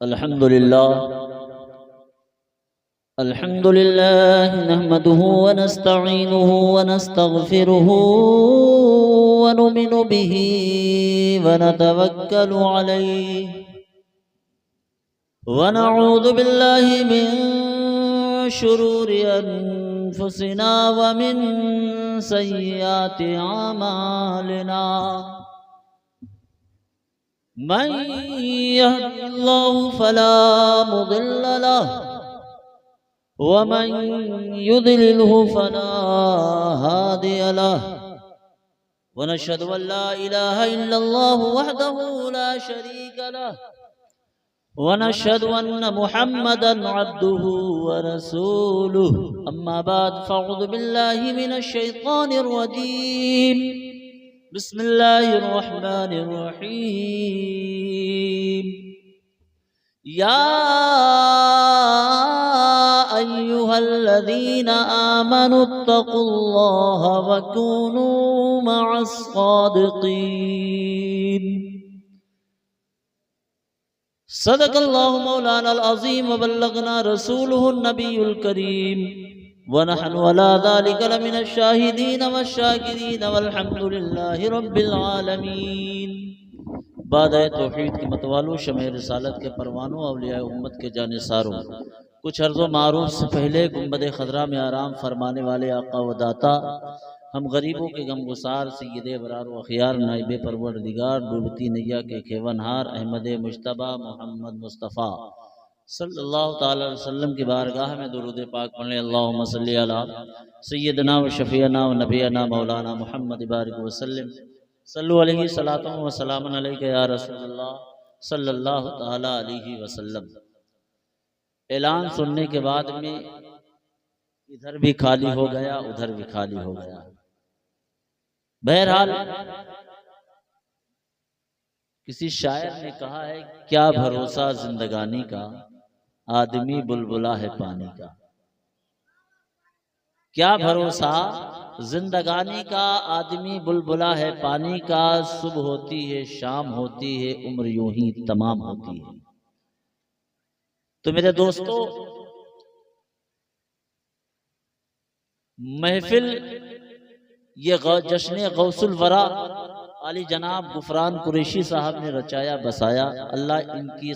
अल्हम्दुलिल्लाह नहमदुहु व नस्तईनुहु व नस्तगफिरुहु व नुमिनु बिही व नतवक्कलु अलैहि व नऊज़ु बिल्लाहि मिन शुरूरि अनफुसिना व मिन सय्यिआति अमालिना। मन यहदिल्लाहु फला मुदिल्ल लहु व मन युद्लिलहु फला हादिय लहु व नशहदु अन ला इलाहा इल्लल्लाहु वहदहु ला शरीक लहु व नशहदु अन्न मुहम्मदन अब्दुहु व रसूलुहु। अम्मा बाद फ़अऊज़ु बिल्लाहि मिनश शैतानिर रजीम। बिस्मिल्लाहिर्रहमानिर्रहीम। या अय्युहल्लज़ीना आमनुत्तक़ुल्लाह व कूनू मअस्सादिक़ीन। सदक़ल्लाहु मौलानाल अज़ीम व बल्लगना रसूलुहुन नबियुल करीम व नहनु अला ज़ालिका लमिनश शाहिदीन वश्शाकिरीन वल्हम्दुलिल्लाहि रब्बिल आलमीन। बादए तौहीद की मतवालों, शमे रिसालत के परवानों, औलिया उम्मत के जानिसारों, कुछ अर्ज़ो मारूफ से पहले गुंबद खदरा में आराम फरमाने वाले आका व दाता, हम गरीबों के गमगुसार सय्यद अबरार व अखियार नाइब परवरदिगार डूबती नैया के खेवनहार अहमद मुज्तबा मोहम्मद मुस्तफ़ा सल्लल्लाहु ताला अलैहि वसल्लम की बारगाह में दुरूद पाक पढ़ने। अल्लाहुम्मा सल्ली अला सय्यदना व शफीअना व नबियना मौलाना मुहम्मद बारिक वसल्लम सल्लु अलैहि सलातु व सलामुन अलैका या रसूलल्लाह सल्लल्लाहु ताला अलैहि वसल्लम। ऐलान सुनने के बाद में इधर भी खाली हो गया, उधर भी खाली हो गया। बहरहाल किसी शायर ने कहा है, क्या भरोसा जिंदगानी का, आदमी बुलबुला है पानी का। क्या भरोसा जिंदगानी का, आदमी बुलबुला है पानी का। सुबह होती है, शाम होती है, उम्र यूं ही तमाम होती है। तो मेरे दोस्तों, महफिल ये जश्न गौसुल वरा आली जनाब गुफरान कुरैशी साहब ने रचाया बसाया। अल्लाह इनकी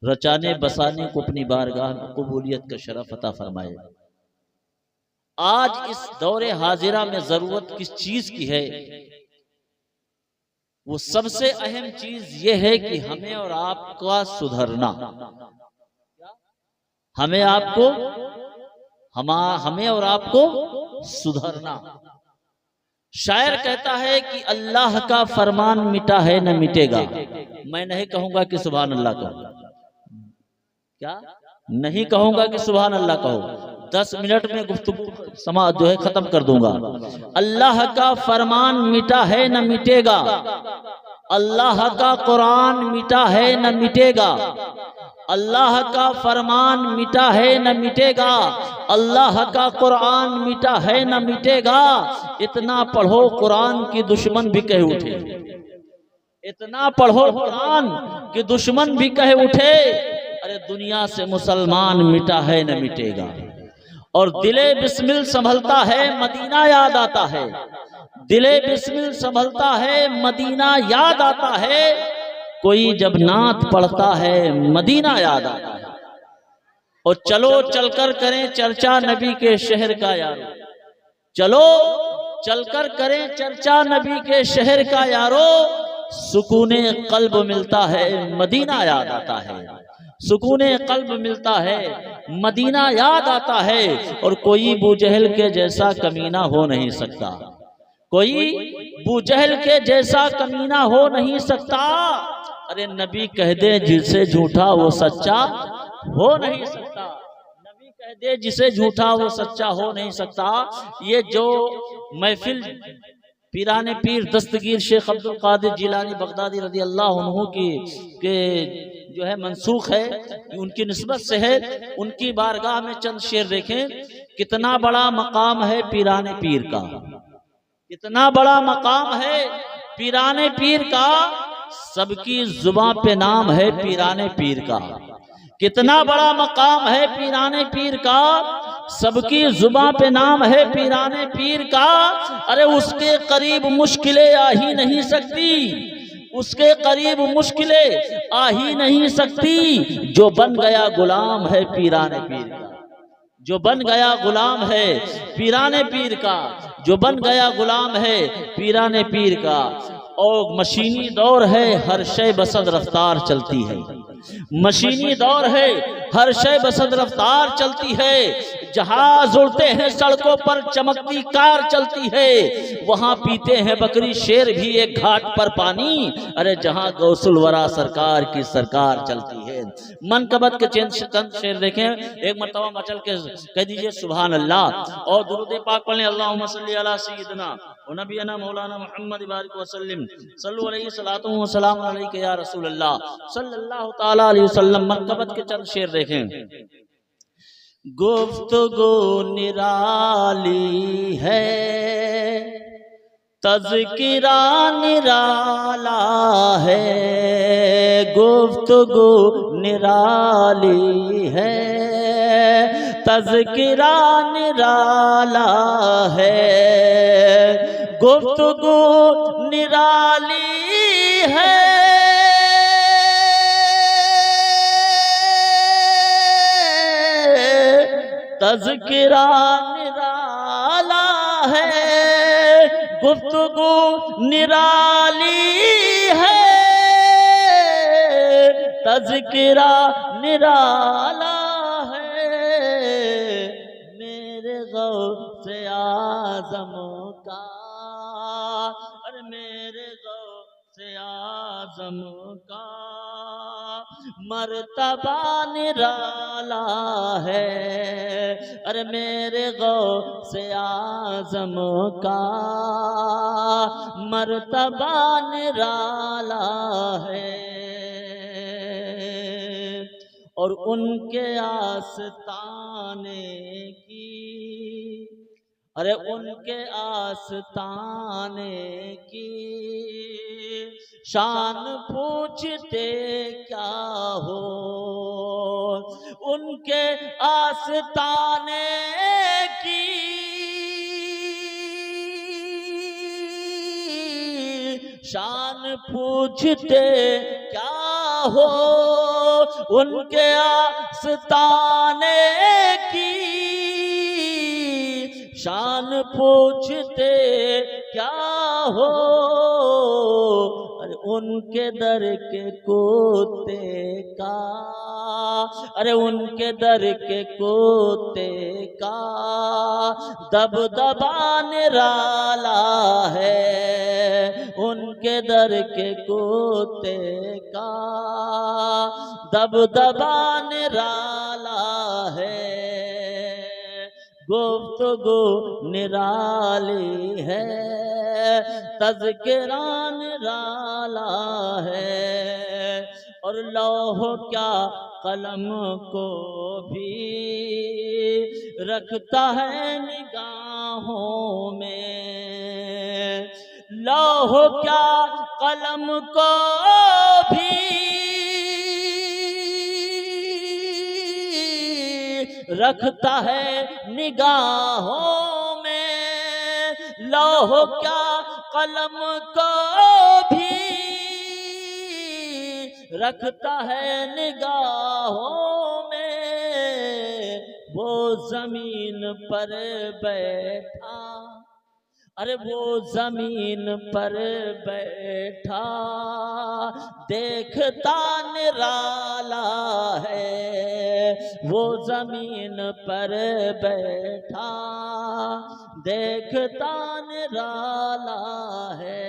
रचाने बसाने को अपनी बारगाह में कबूलियत का शरफ अता फरमाए। आज इस दौरे हाजिरा में जरूरत किस चीज की है? वो सबसे अहम चीज ये है कि हमें और आपका सुधरना, हमें और आपको सुधरना। शायर कहता है कि अल्लाह का फरमान मिटा है न मिटेगा। मैं नहीं कहूंगा कि सुभान अल्लाह कहो, क्या नहीं कहूंगा कि सुभान अल्लाह कहो, 10 मिनट में गुफ्तगू समाज जो है खत्म कर दूंगा। अल्लाह का फरमान मिटा है न मिटेगा, अल्लाह का कुरान मिटा है न मिटेगा, अल्लाह का फरमान मिटा है न मिटेगा, अल्लाह का कुरान मिटा है न मिटेगा। इतना पढ़ो कुरान की दुश्मन भी कह उठे, इतना पढ़ो कुरान की दुश्मन भी कह उठे। अरे दुनिया से मुसलमान मिटा है न मिटेगा। और दिले बिस्मिल संभलता है, मदीना याद आता है। दिले बिस्मिल संभलता है, मदीना याद आता है। कोई जब नात पढ़ता है, मदीना याद आता है। और चलो चलकर करें चर्चा नबी के शहर का यारो, चलो चलकर करें चर्चा नबी के शहर का यारो। सुकूने कल्ब मिलता है, मदीना याद आता है। सुकूने कल्ब मिलता है, मदीना याद आता है। और कोई बूजहल के जैसा कमीना हो नहीं सकता, कोई बूजहल के जैसा कमीना हो नहीं सकता। अरे नबी कह दे जिसे झूठा वो सच्चा हो नहीं सकता, नबी कह दे जिसे झूठा वो सच्चा हो नहीं सकता। ये जो महफिल पीराने पीर दस्तगीर शेख अब्दुल कादिर जिलानी बगदादी रज़ी अल्लाह अन्हु की के जो है मंसूख है, उनकी निस्बत से है। उनकी बारगाह में चंद शेर देखें। कितना बड़ा मकाम है पीराने पीर का, कितना बड़ा मकाम है पीराने पीर का। सबकी जुबां पे नाम है पीराने पीर का। कितना बड़ा मकाम है पीराने पीर का, सबकी जुबां पे नाम है पीराने पीर का। अरे उसके करीब मुश्किलें आ ही नहीं सकती, उसके करीब मुश्किलें आ ही नहीं सकती। जो बन गया गुलाम है पीराने पीर का, जो बन गया गुलाम है पीराने पीर का, जो बन गया गुलाम है पीराने पीर का। और मशीनी दौर है, हर शय बसद रफ्तार चलती है। मशीनी दौर है, हर शय बसद रफ्तार चलती है। जहाज उड़ते हैं सड़कों पर, चमकती कार चलती है। वहां पीते हैं बकरी शेर भी एक घाट पर पानी। अरे जहां गौसुल वरा सरकार की सरकार चलती है। मनकबत के चंद शेर देखें, एक मरतबा मचल के कह दीजिए सुभान अल्लाह और दुरूद पाक पढ़ें, अल्लाहुम्मा सल्ली अला सय्यिदना व नबियना मौलाना मुहम्मद बारिक वसल्लम सल्लु अलैहि सलातु व सलाम अलैका या रसूल अल्लाह सल्लल्लाहु ताला अलैहि वसल्लम। मनकबत के चंद शेर देखें। गुफ्तगू निराली है, तज़किरा निराला है। गुफ्तगू निराली है, तज़किरा निराला है। गुफ्तगू निराली है, तज़किरा निराला है। गुफ्तगू निराली है, तज़किरा निराला है। मेरे गौसे आज़म का, अरे मेरे गौसे आज़म का मर्तबा निराला है। अरे मेरे गौसे आज़म का मर्तबा निराला है। और उनके आस्ताने की, अरे उनके आस्ताने की शान पूछते क्या हो। उनके आस्ताने की शान पूछते क्या हो। उनके आस्ताने की शान पूछते क्या हो। अरे उनके दर के कोते का, अरे उनके दर के कोते का दबदबा निराला है। उनके दर के कोते का दबदबा निराला है। गुफ्तगू निराली है, तज़किरा निराला है। और लौह क्या कलम को भी रखता है निगाहों में। लौह क्या कलम को भी रखता है निगाहों में। लौह क्या कलम को भी रखता है निगाहों में। वो जमीन पर बैठा, अरे वो जमीन पर बैठा देखता निराला है। वो जमीन पर बैठा देखता निराला है।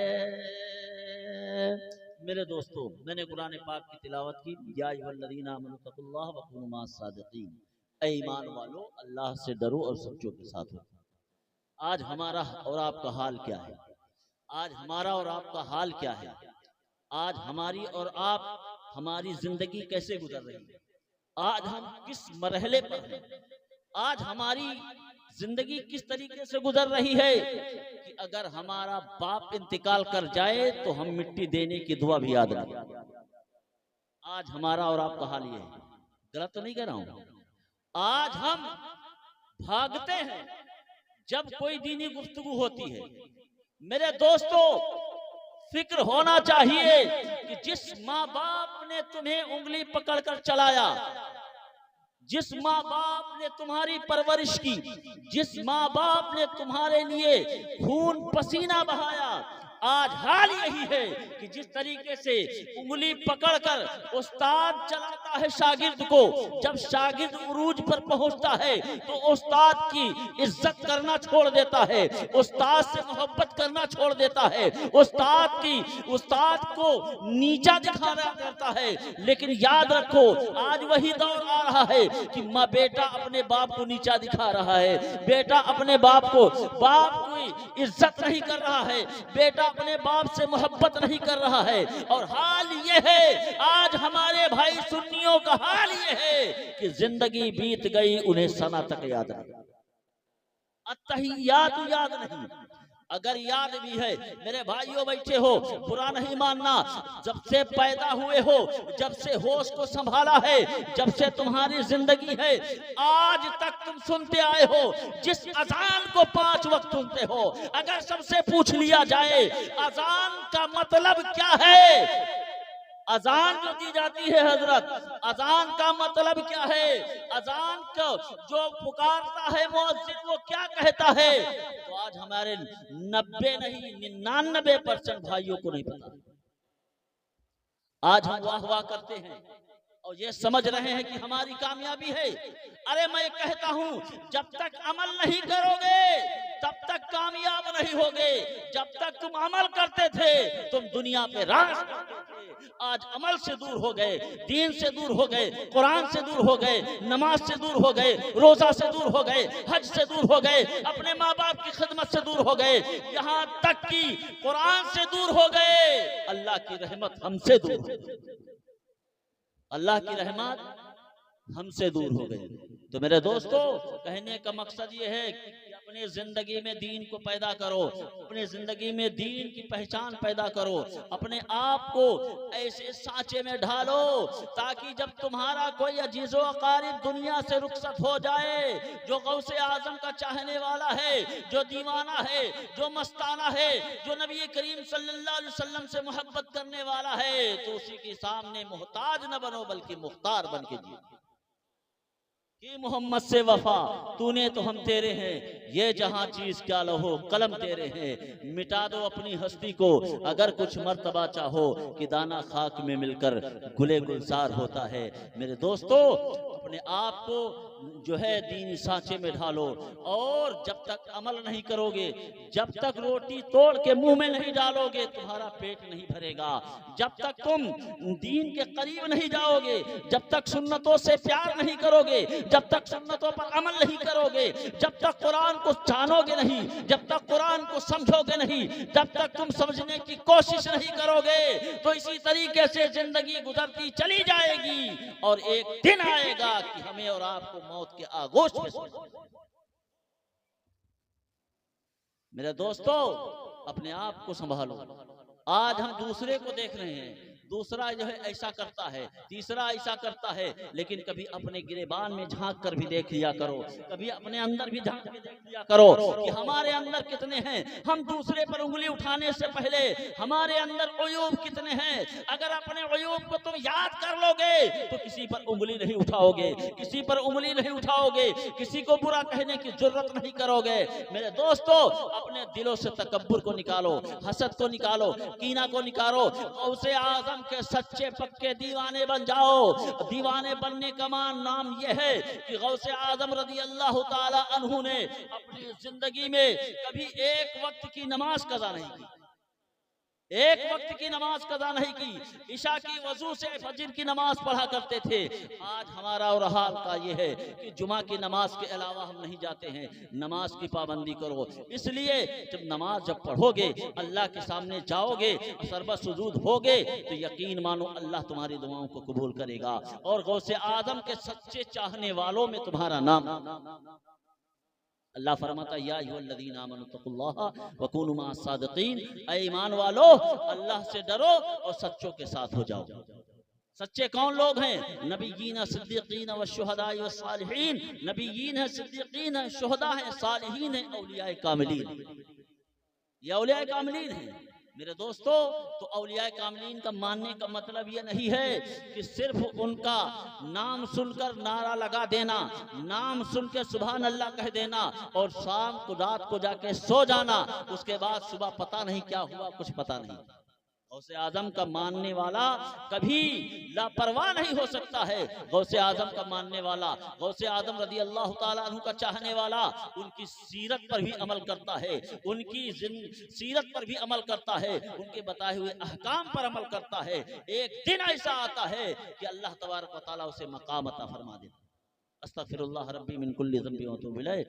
मेरे दोस्तों, मैंने कुरान पाक की तिलावत की, या अय्युहल्लज़ीना आमनू तक़ुल्लाह व कूनू मअस सादिक़ीन। ऐ ईमान वालों, अल्लाह से डरो और सच्चों के साथ हो। आज हमारा और आपका हाल क्या है? आज हमारा और आपका हाल क्या है? आज हमारी और आप हमारी जिंदगी कैसे गुजर रही है? आज हम किस मरहले पर हैं? आज हमारी जिंदगी किस तरीके से गुजर रही है कि अगर हमारा बाप इंतकाल कर जाए तो हम मिट्टी देने की दुआ भी याद नहीं। आज हमारा और आपका हाल ये है। गलत तो नहीं कह रहा हूं। आज हम भागते हैं जब कोई दीनी गुफ्तगू होती है। मेरे दोस्तों, फिक्र होना चाहिए कि जिस माँ बाप ने तुम्हें उंगली पकड़कर चलाया, जिस माँ बाप ने तुम्हारी परवरिश की, जिस माँ बाप ने तुम्हारे लिए खून पसीना बहाया, आज हाल यही है कि जिस तरीके से उंगली पकड़कर उस्ताद चलाता है शागिर्द को, जब शागिर्द उरूज पर पहुंचता है तो उस्ताद की इज्जत करना छोड़ देता है, उस्ताद से मोहब्बत करना छोड़ देता है, उस्ताद को नीचा दिखाना करता है। लेकिन याद रखो, आज वही दौर आ रहा है कि माँ बेटा अपने बाप को नीचा दिखा रहा है, बेटा अपने बाप की इज्जत नहीं कर रहा है, बेटा अपने बाप से मोहब्बत नहीं कर रहा है। और हाल ये है, आज हमारे भाई सुन्नियों का हाल ये है कि जिंदगी बीत गई, उन्हें सना तक याद नहीं, अत्तहियात याद नहीं। अगर याद भी है, मेरे भाइयों बैठे हो, बुरा नहीं मानना, जब से पैदा हुए हो, जब से होश को संभाला है, जब से तुम्हारी जिंदगी है, आज तक तुम सुनते आए हो जिस अजान को 5 वक्त सुनते हो। अगर सबसे पूछ लिया जाए अजान का मतलब क्या है, अजान जो दी जाती है हजरत, अजान का मतलब क्या है, अजान को जो पुकारता है मुअज्जिन वो क्या कहता है, तो आज हमारे 90 नहीं 99% भाइयों को नहीं पता। आज हम वाह वाह करते हैं और ये समझ रहे हैं कि हमारी कामयाबी है। अरे मैं कहता हूं, जब तक अमल नहीं करोगे तब तक कामयाब नहीं होगे। जब तक तुम अमल करते थे तुम दुनिया पे राज करते थे। आज अमल से दूर हो गए, दीन से दूर हो गए, कुरान से दूर हो गए, नमाज से दूर हो गए, रोजा से दूर हो गए, हज से दूर हो गए, अपने माँ बाप की खिदमत से दूर हो गए, यहाँ तक कि कुरान से दूर हो गए। अल्लाह की रहमत हमसे दूर हो गई, अल्लाह की रहमत हमसे दूर हो गई। तो मेरे दोस्तों, कहने का मकसद ये है कि अपनी जिंदगी में दीन को पैदा करो, अपनी जिंदगी में दीन की पहचान पैदा करो, अपने आप को ऐसे सांचे में ढालो ताकि जब तुम्हारा कोई अजीजो अकारिब दुनिया से रुखसत हो जाए, जो गौसे आजम का चाहने वाला है, जो दीवाना है, जो मस्ताना है, जो नबी करीम सल्लल्लाहु अलैहि वसल्लम से मोहब्बत करने वाला है, तो उसी के सामने मोहताज न बनो बल्कि मुख्तार बन के जियो कि मोहम्मद से वफा तूने तो हम तेरे हैं, ये जहां चीज क्या लहो कलम तेरे हैं। मिटा दो अपनी हस्ती को अगर कुछ मर्तबा चाहो कि दाना खाक में मिलकर गुले गुलजार होता है। मेरे दोस्तों, अपने आप को जो है दीनी सांचे में ढालो और जब तक अमल नहीं करोगे, जब तक रोटी तोड़ के मुंह में नहीं डालोगे तुम्हारा पेट नहीं भरेगा। जब तक तुम दीन के करीब नहीं जाओगे, जब तक सुन्नतों से प्यार नहीं करोगे, जब तक सुन्नतों पर अमल नहीं करोगे, जब तक कुरान को जानोगे नहीं, जब तक कुरान को समझोगे नहीं, जब तक तुम समझने की कोशिश नहीं करोगे, तो इसी तरीके से जिंदगी गुजरती चली जाएगी और एक दिन आएगा कि हमें और आपको मौत के आगोश में। मेरे दोस्तों, अपने आप को संभालो। आज हम दूसरे को देख रहे हैं, दूसरा जो है ऐसा करता है, तीसरा ऐसा करता है, लेकिन कभी अपने गिरेबान में झांक कर भी देख लिया करो, कभी अपने अंदर भी झांक के देख लिया करो कि हमारे अंदर कितने हैं। हम दूसरे पर उंगली उठाने से पहले हमारे अंदर उयूब कितने हैं। अगर अपने उयूब को तुम याद कर लोगे तो किसी पर उंगली नहीं उठाओगे, किसी पर उंगली नहीं उठाओगे, किसी को बुरा कहने की जरूरत नहीं करोगे। मेरे दोस्तों, अपने दिलों से तकब्बुर को निकालो, हसद को निकालो, कीना को निकालो, गौसे आजम के सच्चे पक्के दीवाने बन जाओ। दीवाने बनने का नाम यह है कि गौसे आजम रज़ी अल्लाह ताला अन्हु ने अपनी जिंदगी में कभी एक वक्त की नमाज कज़ा नहीं की, एक वक्त की नमाज कदा नहीं की, इशा की वजू से फजर की नमाज पढ़ा करते थे। आज हमारा और हाल का ये है कि जुमा की नमाज के अलावा हम नहीं जाते हैं। नमाज की पाबंदी करो। इसलिए जब पढ़ोगे, अल्लाह के सामने जाओगे, सरबत सुजूद होगे, तो यकीन मानो अल्लाह तुम्हारी दुआओं को कबूल करेगा और गौसे आदम के सच्चे चाहने वालों में तुम्हारा नाम। अल्लाह फरमाता या अय्युहल्लज़ीना आमनू तक़ुल्लाहा व कूनू मअस सादिक़ीन, ऐ ईमान वालो अल्लाह से डरो और सच्चों के साथ हो जाओ। सच्चे कौन लोग हैं? नबीयीन सिद्दीकीन व शुहदा व सालिहीन। नबीयीन है, सिद्दीकीन है, शुहदा है, सालिहीन है, औलियाए कामिलीन। ये औलियाए कामिलीन हैं मेरे दोस्तों। तो औलियाए कामिलीन का मानने का मतलब ये नहीं है कि सिर्फ उनका नाम सुनकर नारा लगा देना, नाम सुन के सुभान अल्लाह कह देना और शाम को रात को जाके सो जाना, उसके बाद सुबह पता नहीं क्या हुआ, कुछ पता नहीं। गौसे आजम का मानने वाला कभी लापरवाह नहीं हो सकता है। गौसे आजम का मानने वाला, गौसे आजम रज़ी अल्लाह ताला अन्हु का चाहने वाला, उनकी सीरत पर भी अमल करता है, उनकी सीरत पर भी अमल करता है, उनके बताए हुए अहकाम पर अमल करता है। एक दिन ऐसा आता है कि अल्लाह तबारक व तआला उसे मकाम अता फरमा देता। अस्तगफिरुल्लाह रब्बी मिन कुल्ली ज़ंबि व अतूबु इलैह।